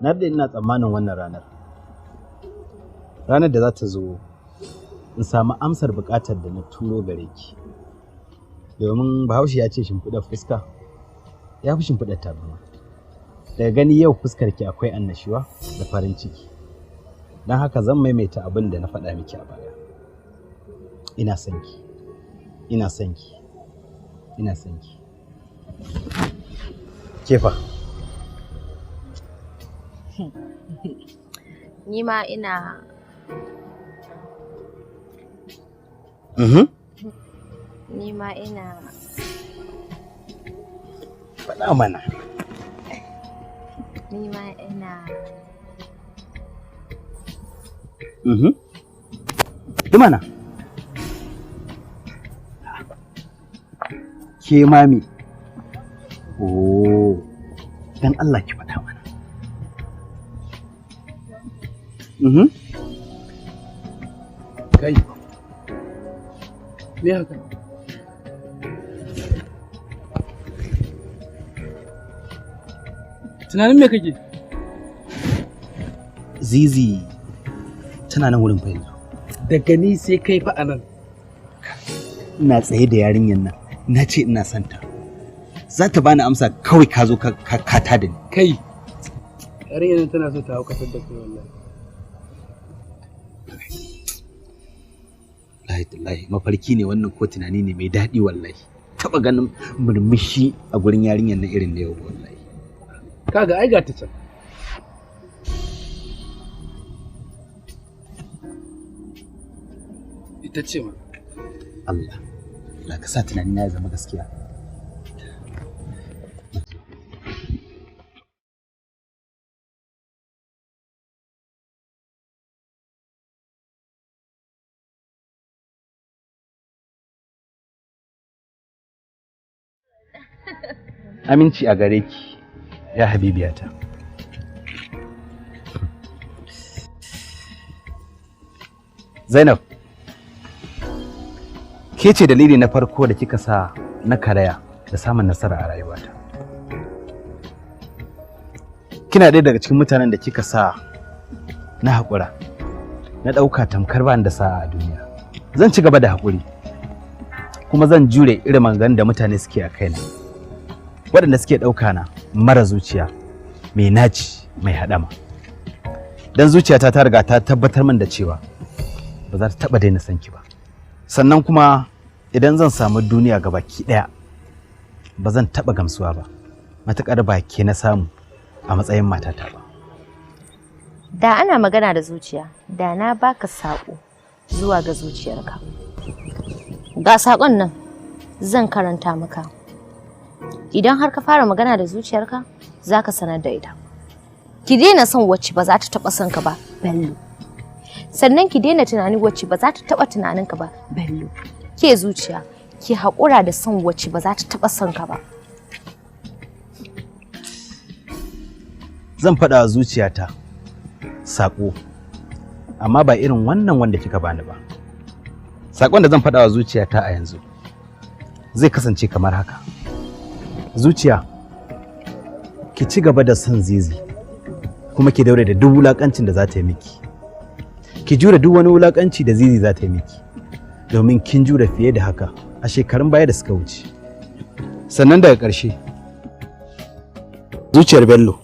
Na da ina tsammanin wannan ranar. Ranar da za ta zo in samu amsar buƙatar da na turo gare ki. Domin Bahaushe ya ce shimfiɗar fuska ya fi shimfiɗar tabarma. Daga gani yau fuskar ki akwai annashuwa da farin ciki. Don haka zan maimaita abin da na faɗa miki a baya. Ina son ki. Ina son ki. Ina son ki. Kefa. Ni ma ina. Ni ma ina. Faɗa mana. Ni ma ina. Mana. Ke mami. Oh, dan Allah ki faɗa mana. Kai. Me haka? Tunanin me kake? Zizi tana nan wurin fa yanzu. Daga ni sai kai fa anan. Ina tsaye da yarinyar nan. Na ce ina son ta. Za ta bani amsa kawai ka zo ka ta da ni. Kai. Yarinyar nan tana so ta haukatar da kai wallahi. Wallahi mafarki ne wannan ko tunani ne mai daɗi wallahi. Taɓa ganin murmushi a gurin yarinyar nan irin da yau wallahi. Kaga ai ga ta can. Ita ce ma. Allah ka sa tunani na ya zama gaskiya. Aminci a gare ki ya habibiyata. Zainab, ke ce dalili na farko da kika sa na karaya da samun nasara a rayuwata. Kina ɗaya daga cikin mutanen da kika sa na haƙura, na ɗauka tamkar ba da sa'a a duniya. Zan ci gaba da haƙuri, kuma zan jure irin maganganun da mutane suke a kaina. Waɗanda suke ɗauka na mara zuciya, mai naci, mai haɗama. Dan zuciyata ta riga ta tabbatar min da cewa ba za ta taɓa daina son ki ba. Sannan kuma idan zan samu duniya ga baki ɗaya ba zan taɓa gamsuwa ba matuƙar ba ke na samu a matsayin matata ba. Da ana magana da zuciya, da na baka saƙo zuwa ga zuciyarka. Ga saƙon nan zan karanta maka. Idan har ka fara magana da zuciyarka, za ka sanar da ita. Ki daina son wacce ba za ta taɓa son ka ba, Bello. Sannan ki daina tunani wacce ba za ta taɓa tunaninka ba, Bello. Ke zuciya, ki haƙura da son wacce ba za ta taɓa son ka ba. Zan faɗa wa zuciyata saƙo, amma ba irin wannan wanda kika bani ba. Saƙon da zan faɗa wa zuciyata a yanzu zai kasance kamar haka. Zuciya, ki ci gaba da son Zizi, kuma ki daure da duk wulaƙancin da za ta yi miki. Ki jure duk wani wulaƙanci da Zizi za ta yi miki, domin kin jure fiye da haka a shekarun baya da suka wuce. Sannan daga ƙarshe, zuciyar Bello,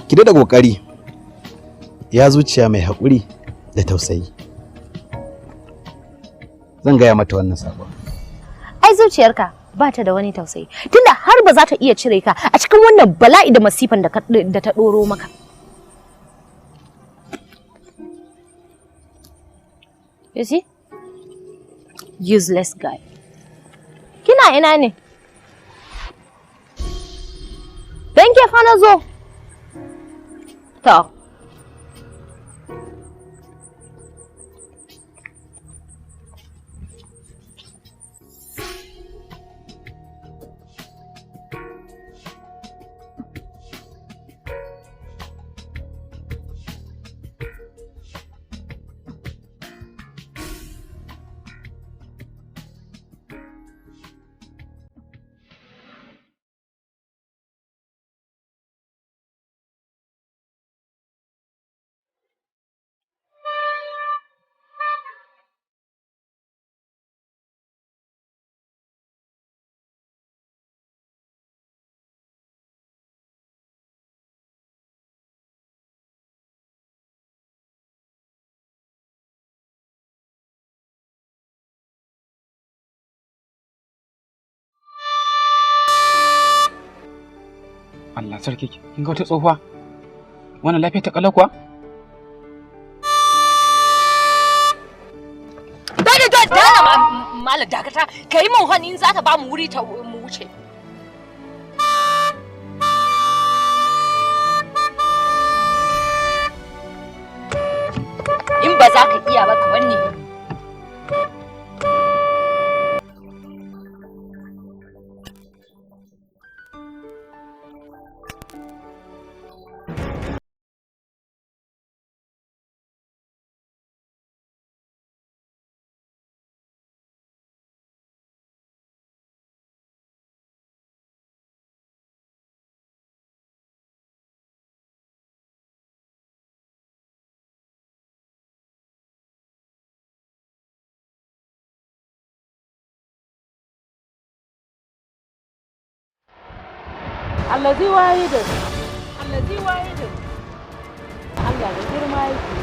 ki daɗa ƙoƙari, ya zuciya mai haƙuri da tausayi. Zan gaya mata wannan saƙon. Ai zuciyarka ba ta da wani tausayi, tunda har ba za ta iya cire ka a cikin wannan bala'i da masifan da ta ɗoro maka. You see? Useless guy. Kina ina ne? Dan ke fa na zo. To. Allah sarki kin ga wata tsohuwa wannan lafiya ta kala kuwa dole malam dakata kai mun hani in zaka ba mu wuri ta mu wuce in ba za ka iya ba kamar ni Allazi wahidin Allah da girma yake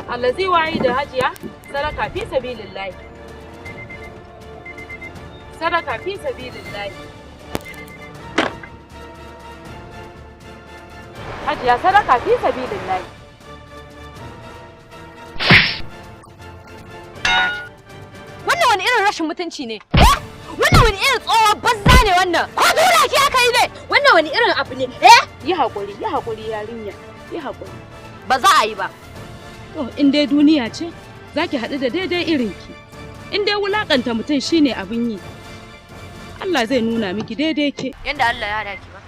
Allazi wahidin hajiya sadaka fi sabilillah hajiya sadaka fi sabilillah wannan wani irin rashin mutunci ne wannan wani irin tsohon banza ne wannan ko tura shi aka yi ne wannan wani irin abu ne yi haƙuri yarinya yi haƙuri ba za a yi ba to in dai duniya ce zaki haɗu da daidai irinki in dai wulaƙanta mutum shine abin yi Allah zai nuna miki daidai ke yanda Allah ya daki ba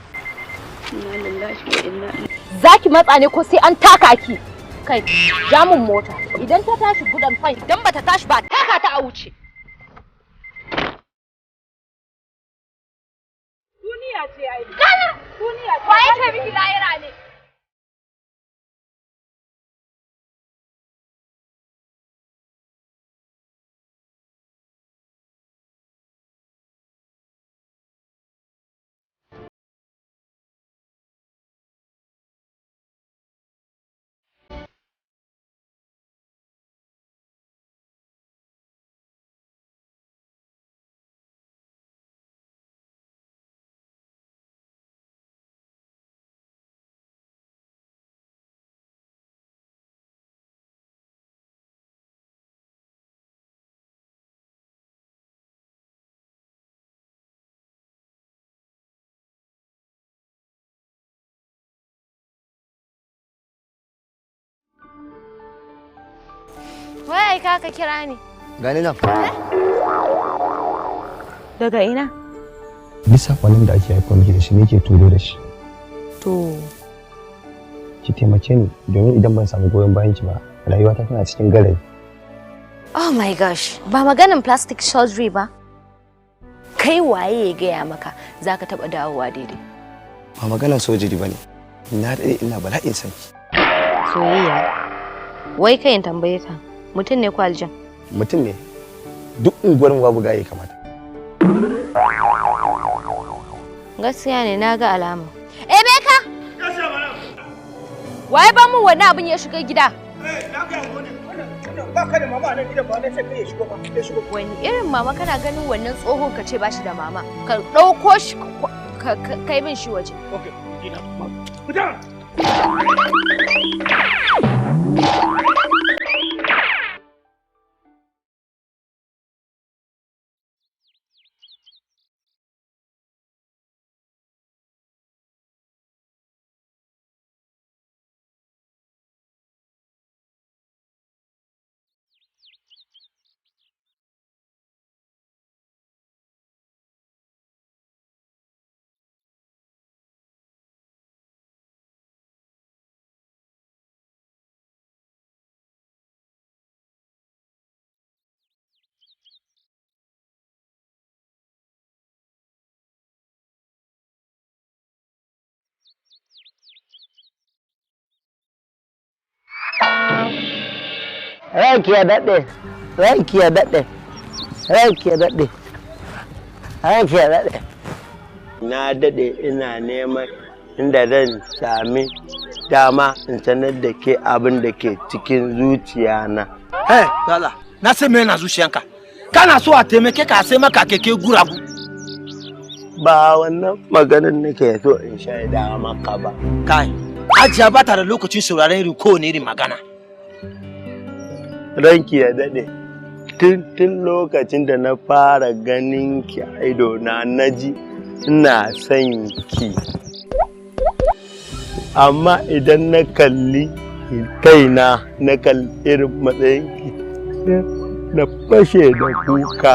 inna lillahi wa inna ilaihi zaki matsa ne ko sai an taka ki kai ja mun mota idan ta tashi gudan fai idan bata tashi ba taka ta a wuce duniya ce ai duniya ce wai ce miki lahira ne Wai ka kira ni. Gani nan. Daga ina? Bisa kwanan da ake haifar miki da shi ne ke turo da shi. To. Ki taimake ni domin idan ban samu goyon bayan ki ba, rayuwata tana cikin garari. Oh my gosh, ba maganin plastic surgery ba. Kai waye ya gaya maka za ka taɓa dawowa daidai? Ba maganar sojiri ba ne. Na daɗe ina bala'in san ki. Soyayya. Wai kai in tambaye ta. Mutum ne ko aljan? Mutum ne. Duk unguwar mu babu gaye kamata. Gaskiya ne na ga alama. Beka! Waye ba mun wani abin ya shiga gida? Na ga wani. Ba ka da mama a nan gidan ba ne sai kai ya shigo ba. Ya shigo. Wani irin mama kana ganin wannan tsohon ka ce ba shi da mama? Ka ɗauko shi ka kai min shi waje. Okay. Ina. Fita! Ranki ya daɗe, ranki ya daɗe, ranki ya daɗe, ranki ya daɗe. Na daɗe ina neman inda zan sami dama in sanar da ke abin da ke cikin zuciyana. Hey, Lala, na san me yana zuciyanka. Kana so a taimake ka sai maka keke guragu. ba wannan maganin nake so in shaida maka ba. Kai, Hajiya ba ta da lokacin sauraron irin kowane irin magana. Ranki ya daɗe. Tun lokacin da na fara ganin ki a ido na naji ina son ki. Amma idan na kalli kaina na kalli irin matsayin ki na fashe da kuka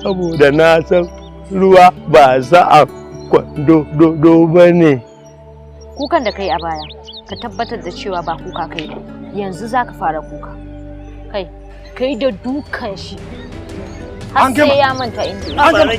saboda na san ruwa ba sa'a kwando ba ne. Kukan da kai a baya ka tabbatar da cewa ba kuka kai ba, yanzu za ka fara kuka. Kai da dukan shi har sai ya manta inda An gama.